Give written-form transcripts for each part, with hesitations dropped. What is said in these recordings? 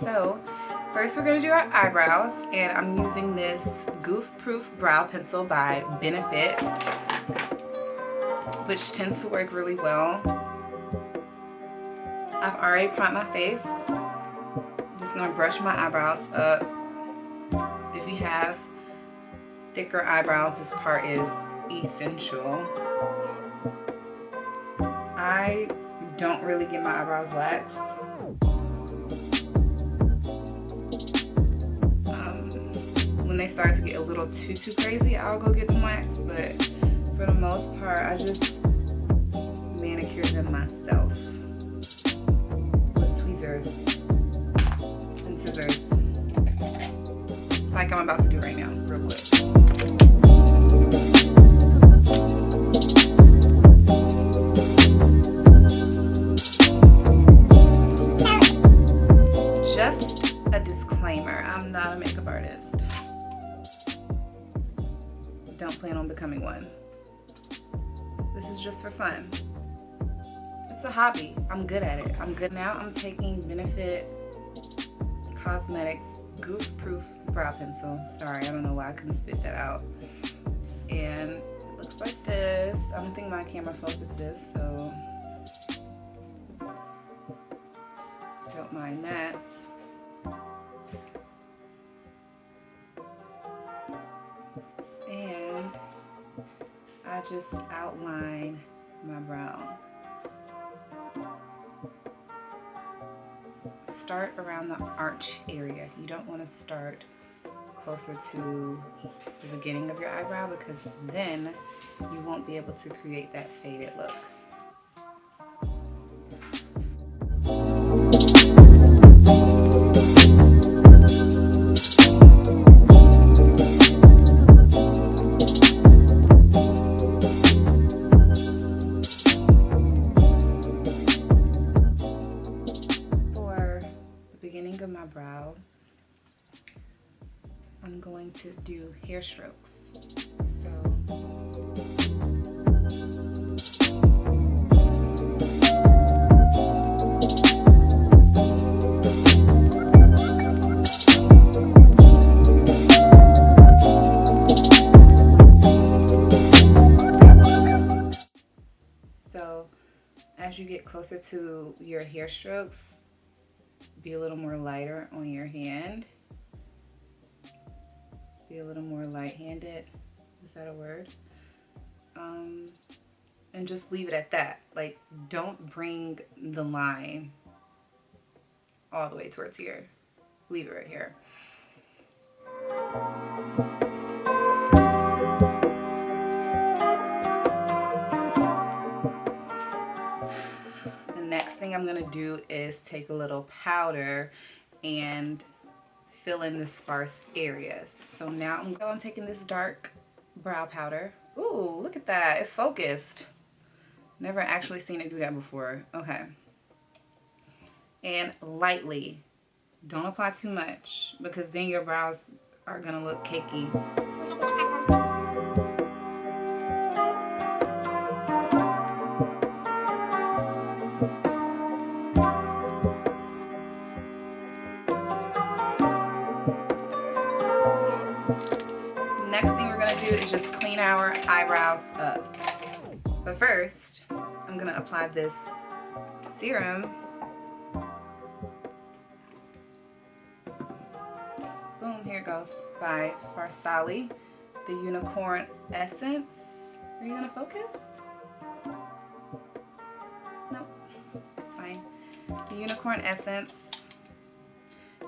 So first we're going to do our eyebrows, and I'm using this Goof Proof Brow Pencil by Benefit, which tends to work really well. I've already primed my face. I'm just going to brush my eyebrows up. If you have thicker eyebrows, this part is essential. I don't really get my eyebrows waxed. When they start to get a little too crazy, I'll go get them waxed, but for the most part, I just manicure them myself with tweezers and scissors, like I'm about to do right now, real quick. Just a disclaimer, I'm not a makeup artist. Don't plan on becoming one. This is just for fun. It's a hobby. I'm good at it. I'm good now. I'm taking Benefit Cosmetics Goof Proof Brow Pencil. Sorry, I don't know why I couldn't spit that out. And it looks like this. I don't think my camera focuses, so don't mind that. And I just outline my brow. Start around the arch area. You don't want to start closer to the beginning of your eyebrow, because then you won't be able to create that faded look. Brow, I'm going to do hair strokes. So as you get closer to your hair strokes, be a little more lighter on your hand. Be a little more light-handed. Is that a word? And just leave it at that. Like, don't bring the line all the way towards here. Leave it right here. Next thing I'm gonna do is take a little powder and fill in the sparse areas. So now I'm taking this dark brow powder. Ooh, look at that, it focused. Never actually seen it do that before. Okay. And lightly, don't apply too much, because then your brows are gonna look cakey. Next thing we're going to do is just clean our eyebrows up. But first, I'm going to apply this serum. Boom, here it goes, by Farsali, the Unicorn Essence. Are you going to focus? Nope, it's fine. The Unicorn Essence.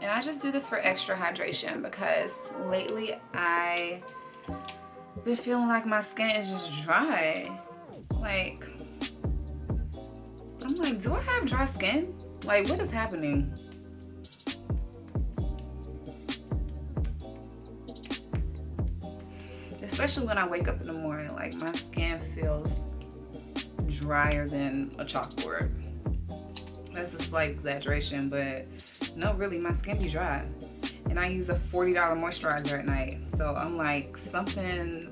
And I just do this for extra hydration, because lately I've been feeling like my skin is just dry. Like, I'm like, do I have dry skin? Like, what is happening? Especially when I wake up in the morning, like my skin feels drier than a chalkboard. That's a slight exaggeration, but no, really, my skin be dry. And I use a $40 moisturizer at night. So I'm like, something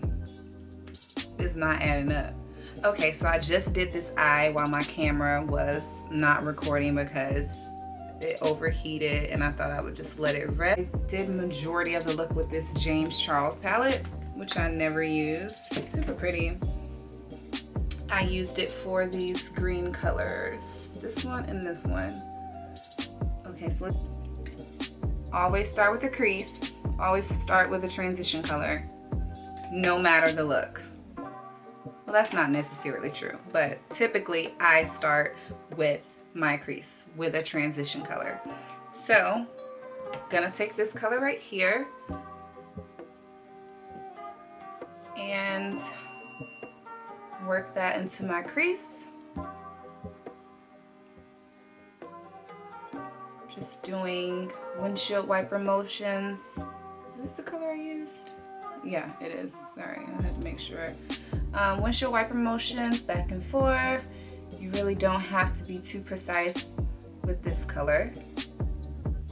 is not adding up. Okay, so I just did this eye while my camera was not recording, because it overheated and I thought I would just let it rest. I did majority of the look with this James Charles palette, which I never use. It's super pretty. I used it for these green colors, this one and this one. Okay, so let's always start with the crease. Always start with a transition color, no matter the look. Well, that's not necessarily true, but typically I start with my crease with a transition color. So, gonna take this color right here and work that into my crease. Just doing windshield wiper motions. Is this the color I used? Yeah, it is. Sorry, I had to make sure. Windshield wiper motions back and forth. You really don't have to be too precise with this color.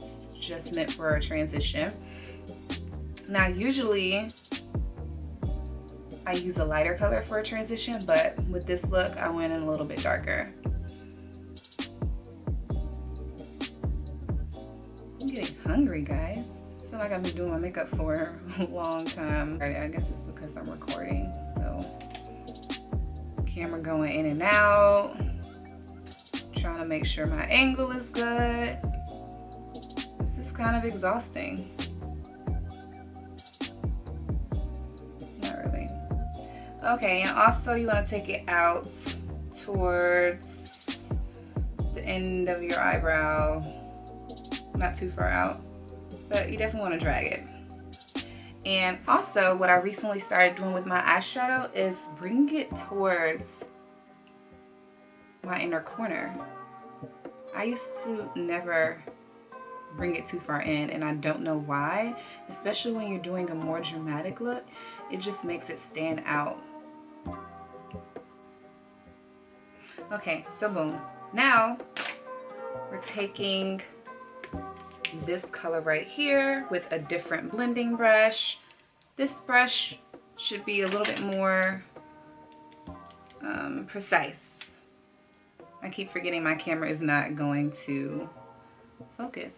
It's just meant for a transition. Now, usually I use a lighter color for a transition, but with this look, I went in a little bit darker. I'm getting hungry, guys. I feel like I've been doing my makeup for a long time. I guess it's because I'm recording, so camera going in and out, trying to make sure my angle is good. This is kind of exhausting. Not really. Okay, and also you want to take it out towards the end of your eyebrow. Not too far out, but you definitely want to drag it. And also what I recently started doing with my eyeshadow is bring it towards my inner corner. I used to never bring it too far in, and I don't know why, especially when you're doing a more dramatic look. It just makes it stand out. Okay, so boom. Now we're taking this color right here with a different blending brush. This brush should be a little bit more precise. I keep forgetting my camera is not going to focus.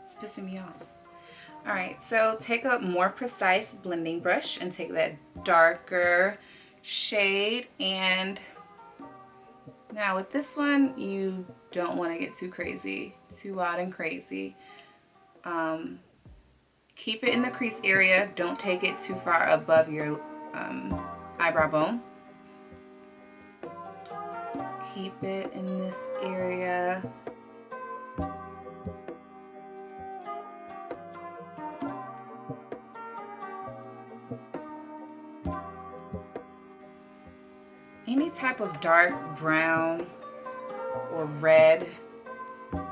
It's pissing me off. All right, so take a more precise blending brush and take that darker shade, and now with this one, you don't want to get too crazy, too wild and crazy. Keep it in the crease area. Don't take it too far above your eyebrow bone. Keep it in this area. Any type of dark brown or red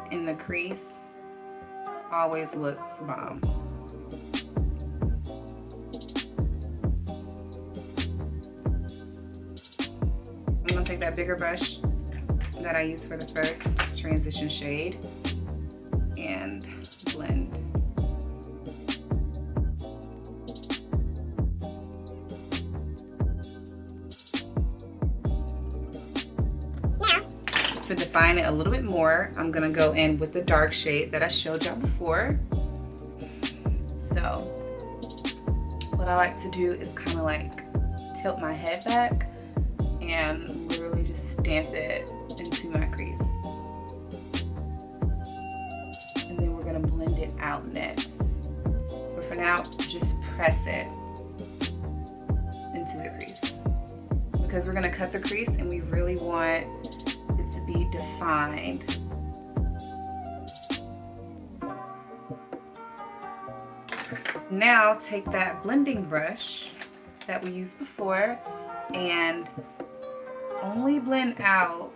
in the crease always looks bomb. I'm gonna take that bigger brush that I used for the first transition shade and blend. To define it a little bit more, I'm gonna go in with the dark shade that I showed y'all before. So what I like to do is kind of like tilt my head back and literally just stamp it into my crease. And then we're gonna blend it out next. But for now, just press it into the crease, because we're gonna cut the crease and we really want it to be defined. Now take that blending brush that we used before and only blend out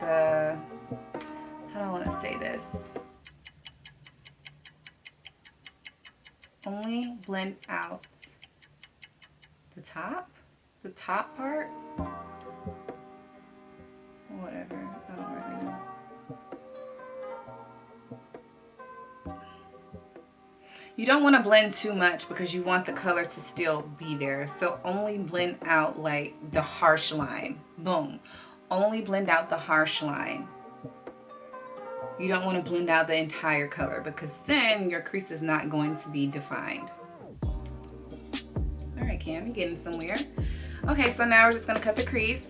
the, how do I want to say this? Only blend out the top part, whatever, I don't really know. You don't want to blend too much because you want the color to still be there. So only blend out like the harsh line. Boom. Only blend out the harsh line. You don't want to blend out the entire color because then your crease is not going to be defined. All right, Cam, you're getting somewhere. Okay, so now we're just going to cut the crease.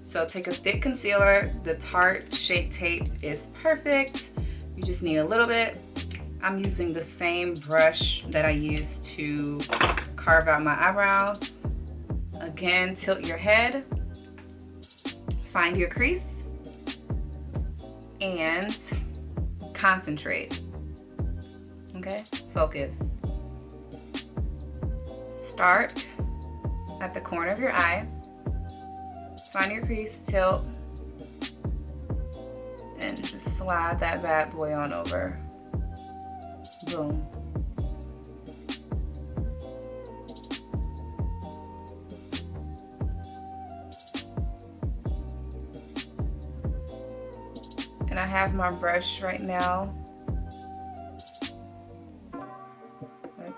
So take a thick concealer. The Tarte Shape tape is perfect. You just need a little bit. I'm using the same brush that I used to carve out my eyebrows. Again, tilt your head. Find your crease. And concentrate. Okay? Focus. Start at the corner of your eye. Find your crease, tilt, and just slide that bad boy on over. Boom. And I have my brush right now.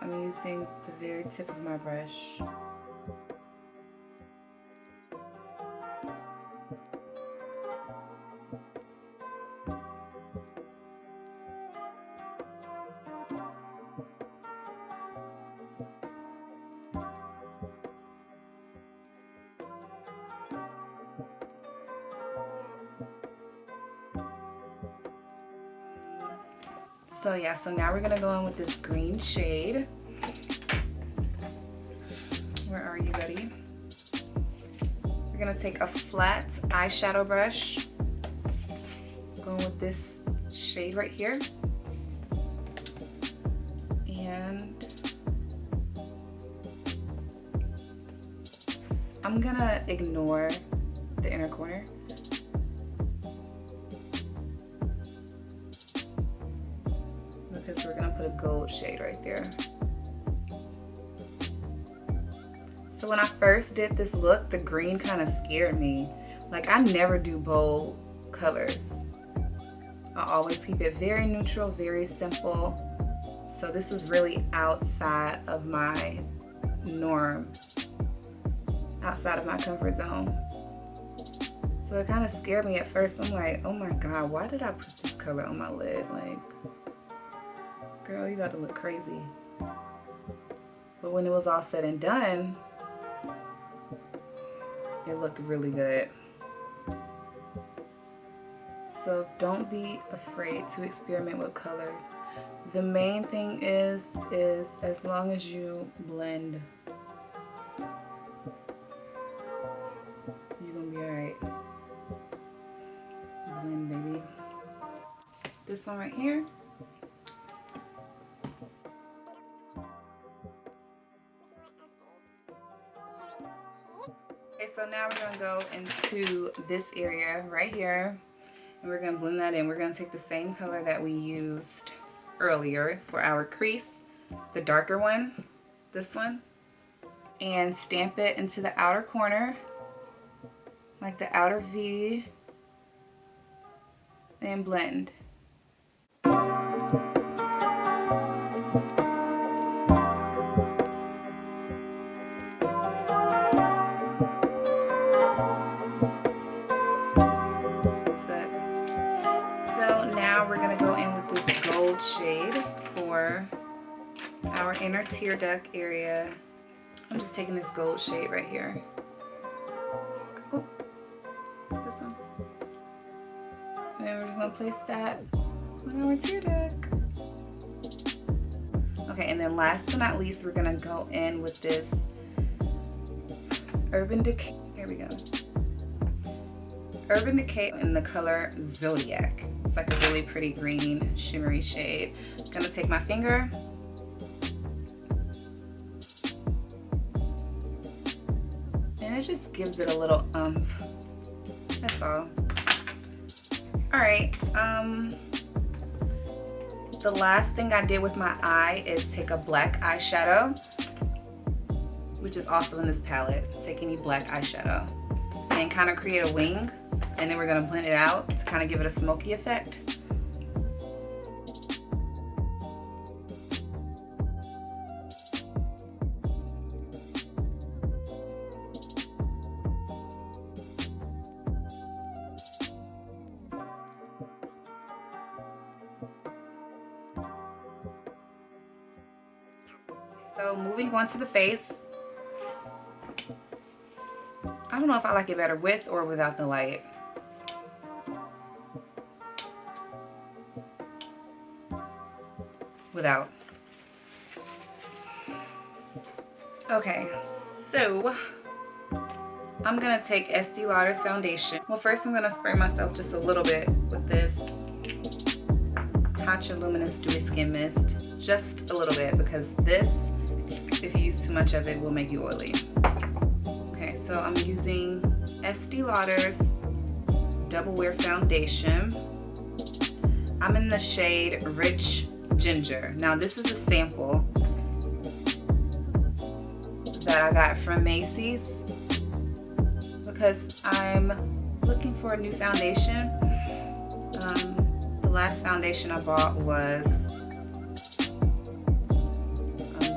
I'm using the very tip of my brush. So yeah, so now we're gonna go in with this green shade. Where are you, buddy? We're gonna take a flat eyeshadow brush. Going with this shade right here. And I'm gonna ignore the inner corner. Because we're gonna put a gold shade right there. So when I first did this look, the green kind of scared me. Like, I never do bold colors. I always keep it very neutral, very simple. So this is really outside of my norm, outside of my comfort zone. So it kind of scared me at first. I'm like, oh my God, why did I put this color on my lid? Like, girl, you got to look crazy. But when it was all said and done, it looked really good. So don't be afraid to experiment with colors. The main thing is as long as you blend, you're gonna be alright. Blend, baby. This one right here. Okay, so now we're gonna go into this area right here, and we're gonna blend that in. We're gonna take the same color that we used earlier for our crease, the darker one, this one, and stamp it into the outer corner, like the outer V, and blend. Shade for our inner tear duct area. I'm just taking this gold shade right here. Oh, this one. And then we're just gonna place that on our tear duct. Okay, and then last but not least, we're gonna go in with this Urban Decay. Here we go. Urban Decay in the color Zodiac. It's like a really pretty green shimmery shade. I'm gonna take my finger and it just gives it a little oomph. That's all. Alright, the last thing I did with my eye is take a black eyeshadow, which is also in this palette. Take any black eyeshadow and kind of create a wing. And then we're gonna blend it out to kind of give it a smoky effect. So moving on to the face. I don't know if I like it better with or without the light. Without. Okay, so I'm gonna take Estee Lauder's foundation. Well, first I'm gonna spray myself just a little bit with this Tatcha Luminous Dewy Skin Mist. Just a little bit, because this, if you use too much of it, will make you oily. Okay, so I'm using Estee Lauder's Double Wear Foundation. I'm in the shade Rich Ginger. Now this is a sample that I got from Macy's because I'm looking for a new foundation. The last foundation I bought was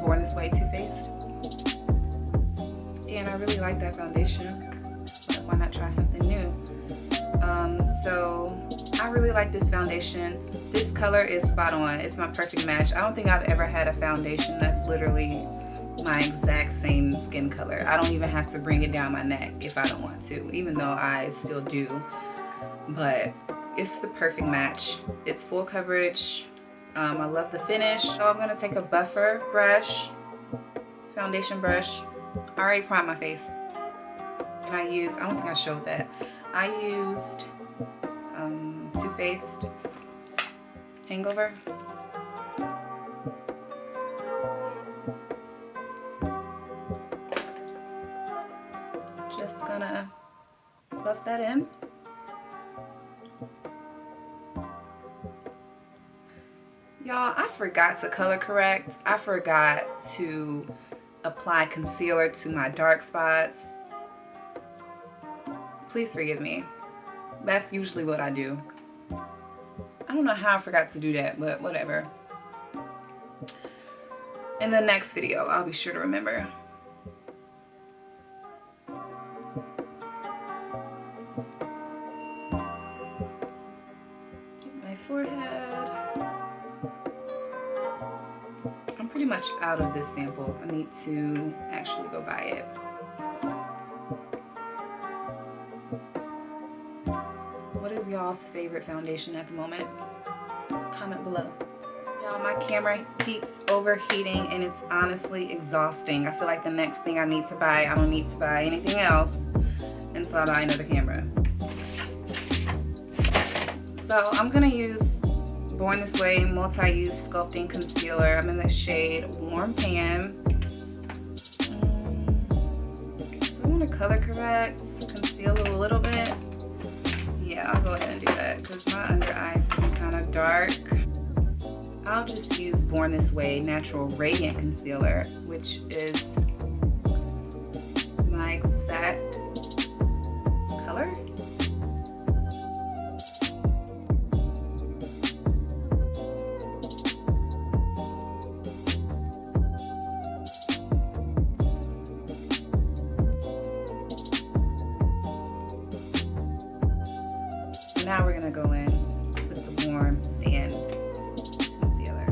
Born This Way Too Faced, and I really like that foundation. Why not try something new? So I really like this foundation. This color is spot on. It's my perfect match. I don't think I've ever had a foundation that's literally my exact same skin color. I don't even have to bring it down my neck if I don't want to, even though I still do. But it's the perfect match. It's full coverage. I love the finish. So I'm gonna take a buffer brush, foundation brush. I already primed my face. And I don't think I showed that. I used Too Faced Hangover. Just gonna buff that in. Y'all, I forgot to color correct. I forgot to apply concealer to my dark spots. Please forgive me. That's usually what I do. I don't know how I forgot to do that, but whatever. In the next video, I'll be sure to remember. Get my forehead. I'm pretty much out of this sample. I need to actually go buy it. What is y'all's favorite foundation at the moment? Comment below. Y'all, my camera keeps overheating and it's honestly exhausting. I feel like the next thing I need to buy, I don't need to buy anything else until I buy another camera. So I'm gonna use Born This Way Multi-Use Sculpting Concealer. I'm in the shade Warm Pan. So I want to color correct, conceal a little bit. Yeah, I'll go ahead and do that because my under eyes are kind of dark. I'll just use Born This Way Natural Radiant Concealer, which is my exact color. Now we're gonna go in with the Warm Sand Concealer.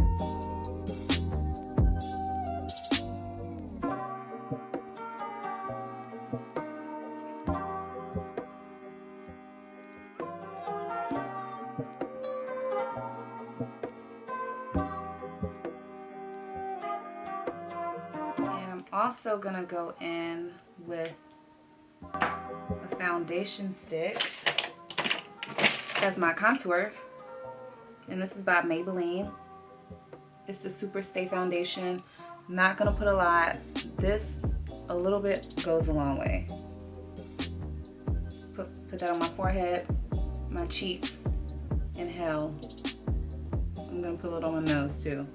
And I'm also gonna go in with a foundation stick as my contour, and this is by Maybelline. It's the Super Stay Foundation. Not gonna put a lot. This, a little bit goes a long way. Put that on my forehead, my cheeks, and hell, I'm gonna put it on my nose too.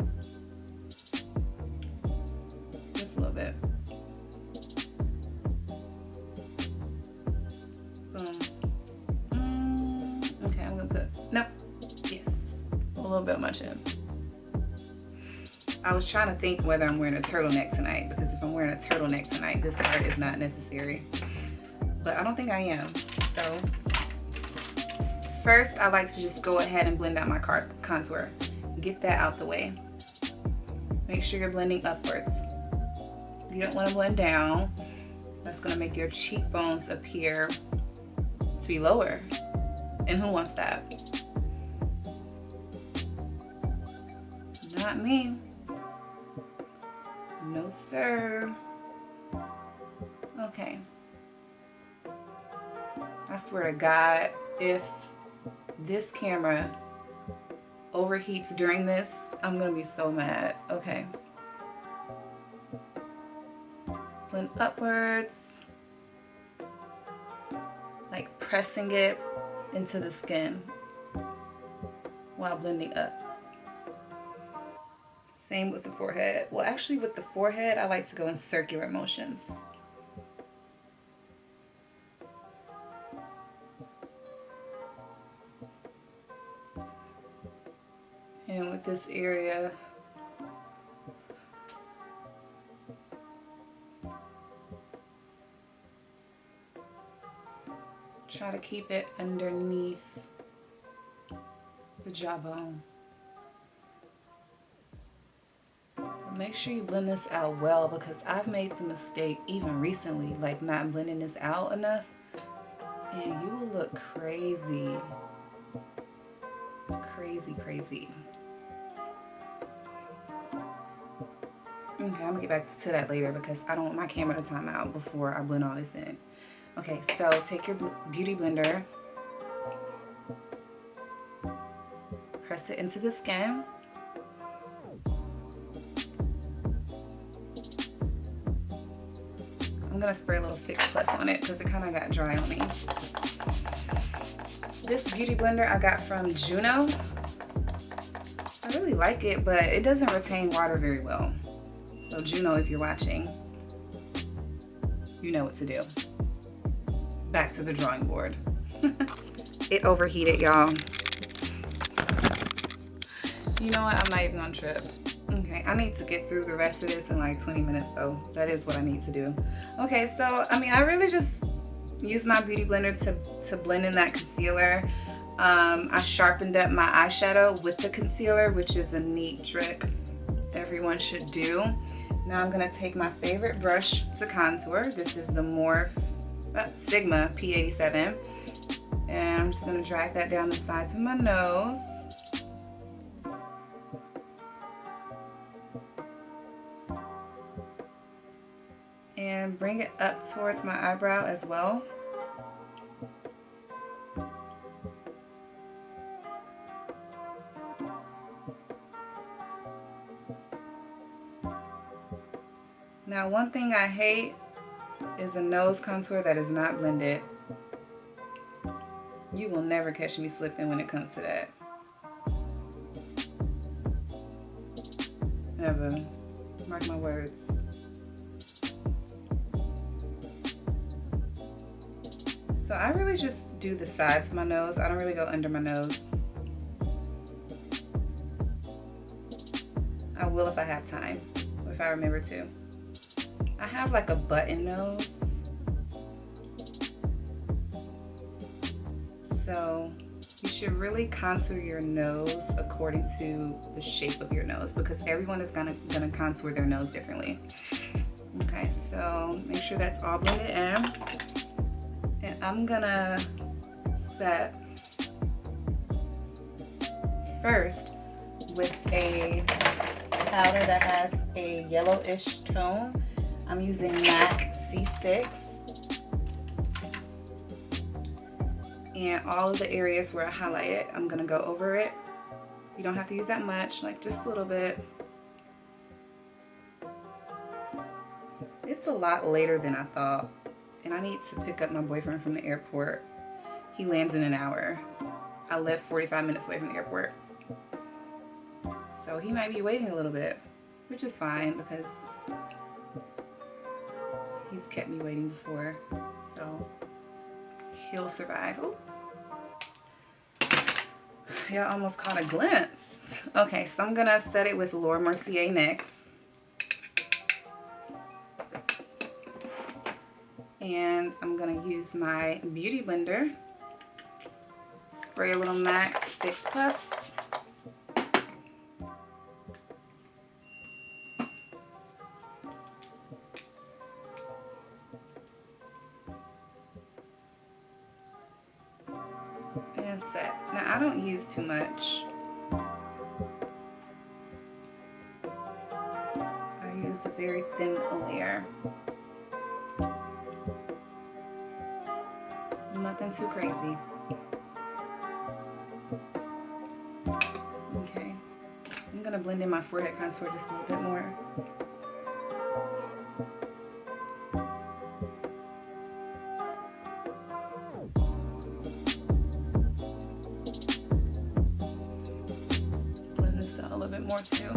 Just a little bit. Boom. Okay, I'm gonna put, nope, yes, a little bit much in. I was trying to think whether I'm wearing a turtleneck tonight, because if I'm wearing a turtleneck tonight, this part is not necessary. But I don't think I am. So first, I like to just go ahead and blend out my contour. Get that out the way. Make sure you're blending upwards. You don't want to blend down. That's going to make your cheekbones appear to be lower. And who wants that? Not me. No, sir. Okay. I swear to God, if this camera overheats during this, I'm gonna be so mad. Okay. Blend upwards, like pressing it into the skin while blending up. Same with the forehead. Well, actually with the forehead, I like to go in circular motions. And with this area, try to keep it underneath the jawbone. Make sure you blend this out well, because I've made the mistake even recently, like not blending this out enough, and you will look crazy. Crazy, crazy. Okay, I'm gonna get back to that later because I don't want my camera to time out before I blend all this in. Okay, so take your beauty blender, press it into the skin. I'm gonna spray a little Fix Plus on it because it kind of got dry on me. This beauty blender I got from Juno. I really like it, but it doesn't retain water very well. So Juno, if you're watching, you know what to do. Back to the drawing board. It overheated, y'all. You know what? I'm not even gonna trip. Okay, I need to get through the rest of this in like 20 minutes though. That is what I need to do. Okay, so I mean, I really just use my beauty blender to blend in that concealer. I sharpened up my eyeshadow with the concealer, which is a neat trick everyone should do. Now I'm gonna take my favorite brush to contour. This is the Morphe Sigma P87. And I'm just gonna drag that down the sides of my nose. And bring it up towards my eyebrow as well. Now, one thing I hate is a nose contour that is not blended. You will never catch me slipping when it comes to that. Never. Mark my words. So I really just do the sides of my nose. I don't really go under my nose. I will if I have time, if I remember to. I have like a button nose. So you should really contour your nose according to the shape of your nose, because everyone is gonna contour their nose differently. Okay, so make sure that's all blended in. And I'm gonna set first with a powder that has a yellowish tone. I'm using MAC C6. And all of the areas where I highlight it, I'm gonna go over it. You don't have to use that much, like just a little bit. It's a lot later than I thought. And I need to pick up my boyfriend from the airport. He lands in an hour. I live 45 minutes away from the airport. So he might be waiting a little bit, which is fine because he's kept me waiting before. So he'll survive. Ooh. Y'all almost caught a glimpse. Okay, so I'm gonna set it with Mercier next. And I'm gonna use my beauty blender, spray a little MAC Fix Plus. and set. Now I don't use too much. I use a very thin layer. Nothing too crazy. Okay, I'm gonna blend in my forehead contour just a little bit more. Blend this out a little bit more too.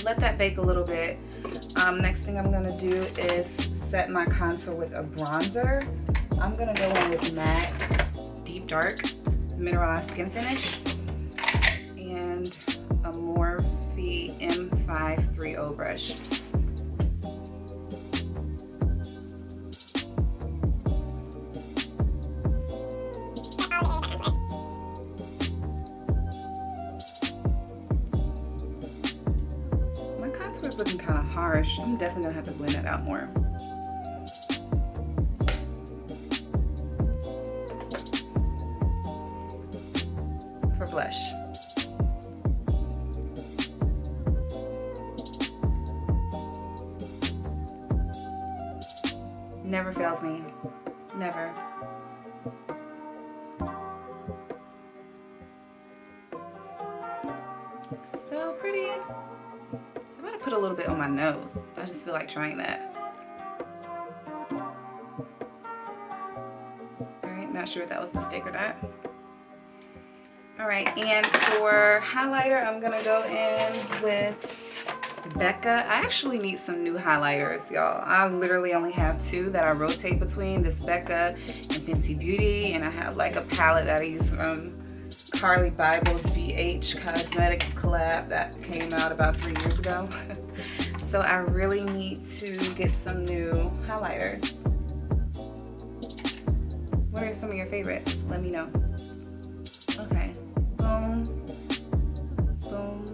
Let that bake a little bit. Next thing I'm gonna do is set my contour with a bronzer. I'm gonna go in with matte deep dark mineralized skin finish and a Morphe M530 brush. My contour is looking kind of harsh. I'm definitely gonna have to blend that out more. For blush. Never fails me. Never. It's so pretty. I'm gonna put a little bit on my nose. I just feel like trying that. Alright, not sure if that was a mistake or not. Alright, and for highlighter, I'm gonna go in with Becca. I actually need some new highlighters, y'all. I literally only have two that I rotate between, this Becca and Fenty Beauty, and I have like a palette that I use from Carly Bible's BH Cosmetics collab that came out about 3 years ago. So I really need to get some new highlighters. What are some of your favorites? Let me know. Okay. Boom. Boom.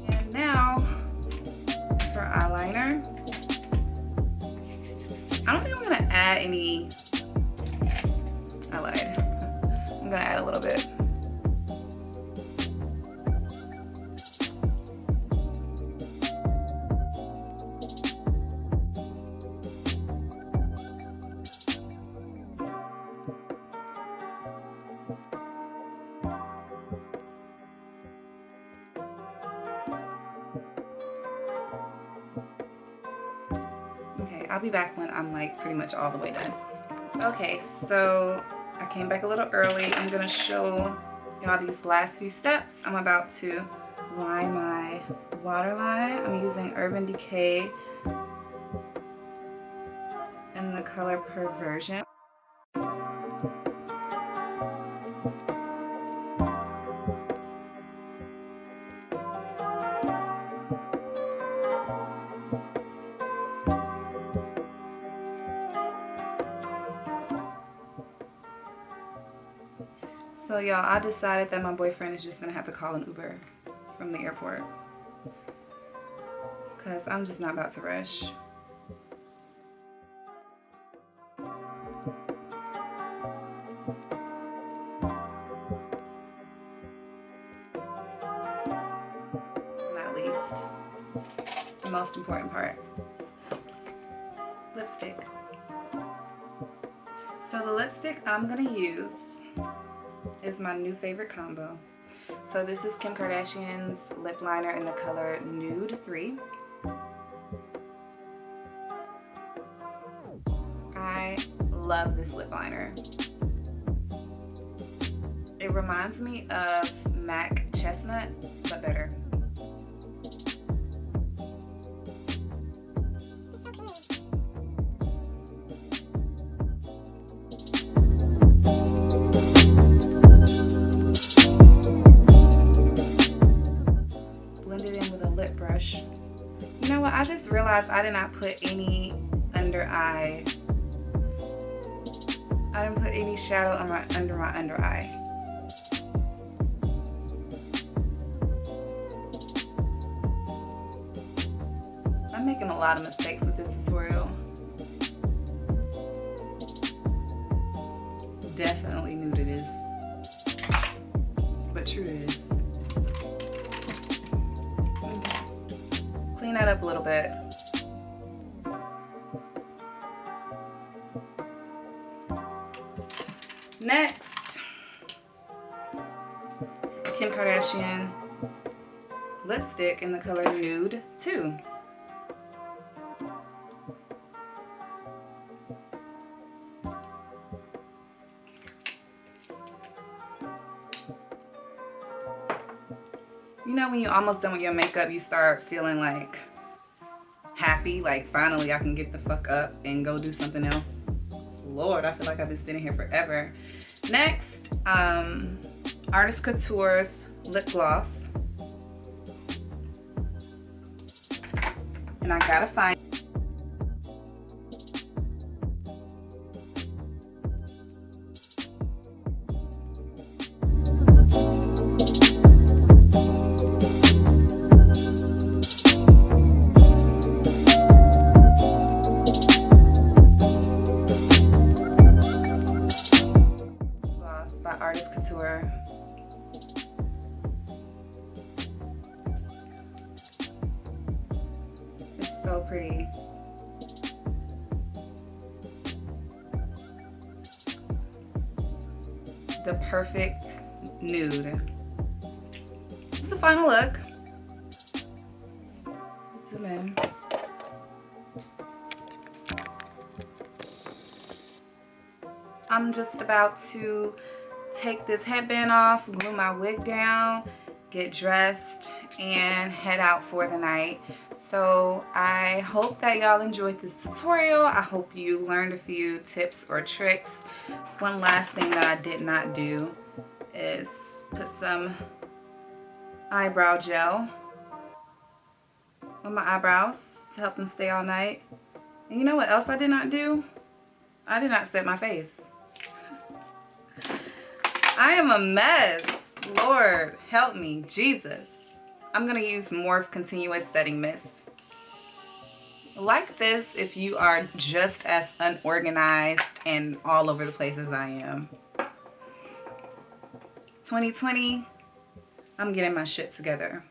And now for eyeliner. I don't think I'm gonna add any. I lied. I'm gonna add a little bit. Okay, I'll be back when I'm like pretty much all the way done. Okay, so I came back a little early. I'm gonna show y'all these last few steps. I'm about to line my waterline. I'm using Urban Decay in the color Perversion. So y'all, I decided that my boyfriend is just gonna have to call an Uber from the airport because I'm just not about to rush. Not least, the most important part, lipstick. So the lipstick I'm gonna use is my new favorite combo. So this is Kim Kardashian's lip liner in the color Nude 3. I love this lip liner. It reminds me of MAC Chestnut, but better. You know what? I just realized I did not put any under eye. I didn't put any shadow on under my under eye. making a lot of mistakes with this tutorial. Definitely nude it is, but true it is. Clean that up a little bit. Next, Kim Kardashian lipstick in the color Nude 2. You know when you're almost done with your makeup, you start feeling like happy, like finally I can get the fuck up and go do something else. Lord, I feel like I've been sitting here forever. Next, Artist Couture's lip gloss. And I gotta find by Artist Couture. It's so pretty. The perfect nude. This is the final look. Zoom in. I'm just about to take this headband off, glue my wig down, get dressed, and head out for the night. So I hope that y'all enjoyed this tutorial. I hope you learned a few tips or tricks. One last thing that I did not do is put some eyebrow gel on my eyebrows to help them stay all night. And you know what else I did not do? I did not set my face. I am a mess. Lord, help me, Jesus. I'm gonna use Morphe Continuous Setting Mist. Like this if you are just as unorganized and all over the place as I am. 2020, I'm getting my shit together.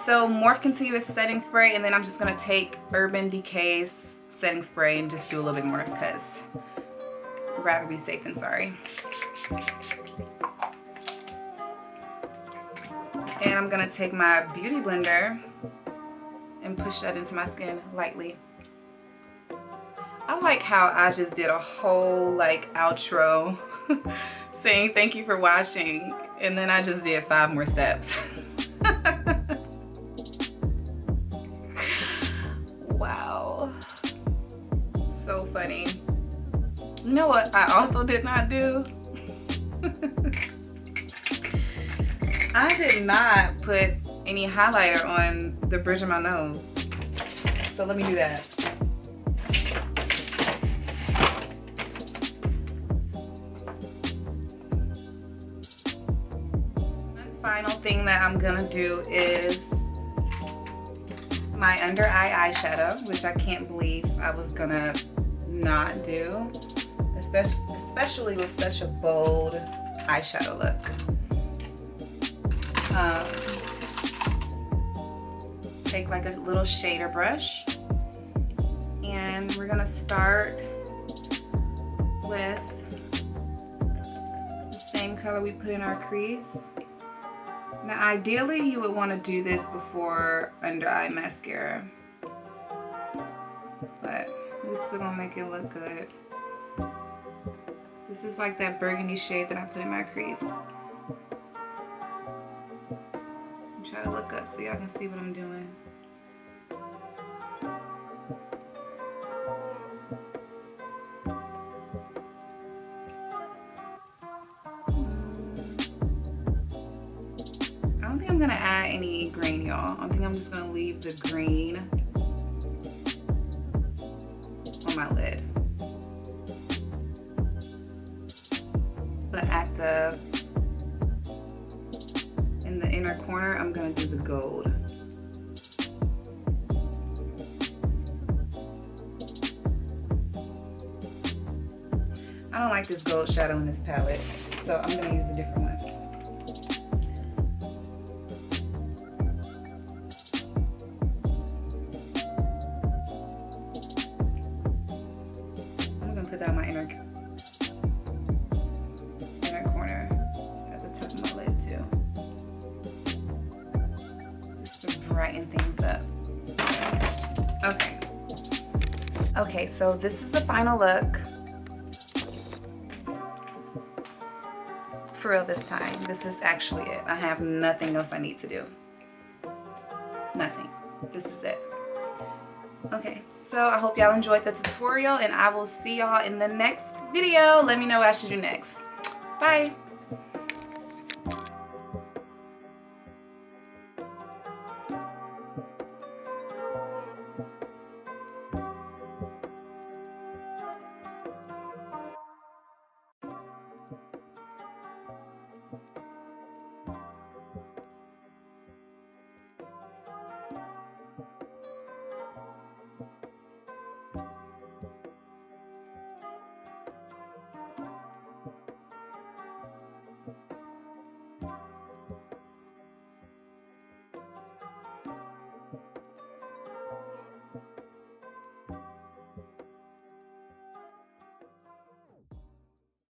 So Morphe Continuous Setting Spray, and then I'm just gonna take Urban Decay's setting spray and just do a little bit more because I'd rather be safe than sorry. And I'm gonna take my beauty blender and push that into my skin lightly. I like how I just did a whole like outro saying thank you for watching, and then I just did 5 more steps. Wow, so funny. You know what I also did not do? I did not put any highlighter on the bridge of my nose. So let me do that. One final thing that I'm gonna do is my under eye eyeshadow, which I can't believe I was gonna not do, especially with such a bold eyeshadow look. Take like a little shader brush, and we're gonna start with the same color we put in our crease. Now ideally you would want to do this before under eye mascara, but we're still gonna make it look good. This is like that burgundy shade that I put in my crease. Try to look up so y'all can see what I'm doing. I don't think I'm gonna add any green, y'all. I think I'm just gonna leave the green on my lid. But in the inner corner, I'm gonna do the gold. like this gold shadow in this palette, so I'm gonna use a different one. I'm gonna put that on my inner corner at the top of my lid too, just to brighten things up. Okay. Okay, so this is the final look. For real this time. This is actually it. I have nothing else I need to do. Nothing. This is it. Okay, so I hope y'all enjoyed the tutorial, and I will see y'all in the next video. Let me know what I should do next. Bye.